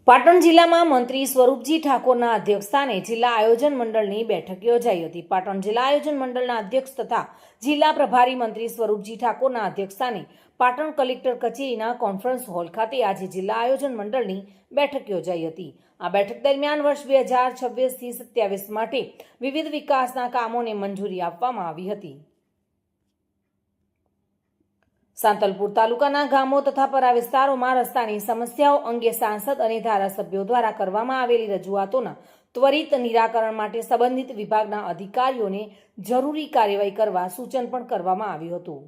પાટણ જિલ્લામાં મંત્રી સ્વરૂપજી ઠાકોરના અધ્યક્ષસ્થાને જિલ્લા આયોજન મંડળની બેઠક યોજાઈ હતી। પાટણ જિલ્લા આયોજન મંડળના અધ્યક્ષ તથા જિલ્લા પ્રભારી મંત્રી સ્વરૂપજી ઠાકોરના અધ્યક્ષસ્થાને પાટણ કલેક્ટર કચેરીના કોન્ફરન્સ હોલ ખાતે આજે જિલ્લા આયોજન મંડળની બેઠક યોજાઈ હતી। આ બેઠક દરમિયાન વર્ષ 2026થી 27 માટે વિવિધ વિકાસના કામોને મંજૂરી આપવામાં આવી હતી। સાંતલપુર તાલુકાના ગામો તથા પરા વિસ્તારોમાં રસ્તાની સમસ્યાઓ અંગે સાંસદ અને ધારાસભ્યો દ્વારા કરવામાં આવેલી રજૂઆતોના ત્વરિત નિરાકરણ માટે સંબંધિત વિભાગના અધિકારીઓને જરૂરી કાર્યવાહી કરવા સૂચન પણ કરવામાં આવ્યું હતું।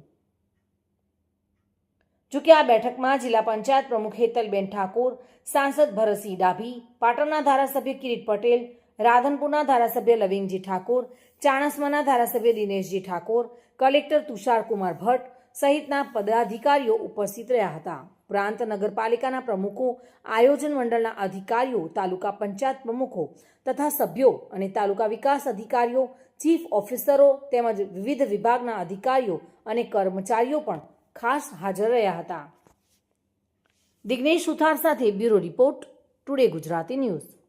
જો કે આ બેઠકમાં જિલ્લા પંચાયત પ્રમુખ હેતલબેન ઠાકોર, સાંસદ ભરતસિંહ ડાભી, પાટણના ધારાસભ્ય કિરીટ પટેલ, રાધનપુરના ધારાસભ્ય લવિંગજી ઠાકોર, ચાણસ્માના ધારાસભ્ય દિનેશજી ઠાકોર, કલેક્ટર તુષારકુમાર ભટ્ટ સહિતના પદાધિકારીઓ ઉપસ્થિત રહ્યા હતા। ઉપરાંત નગરપાલિકાના પ્રમુખો, આયોજન મંડળના અધિકારીઓ, તાલુકા પંચાયત પ્રમુખો તથા સભ્યો અને તાલુકા વિકાસ અધિકારીઓ, ચીફ ઓફિસરો તેમજ વિવિધ વિભાગના અધિકારીઓ અને કર્મચારીઓ પણ ખાસ હાજર રહ્યા હતા। દિગ્નેશ સુથાર સાથે bureau report, today Gujarati news.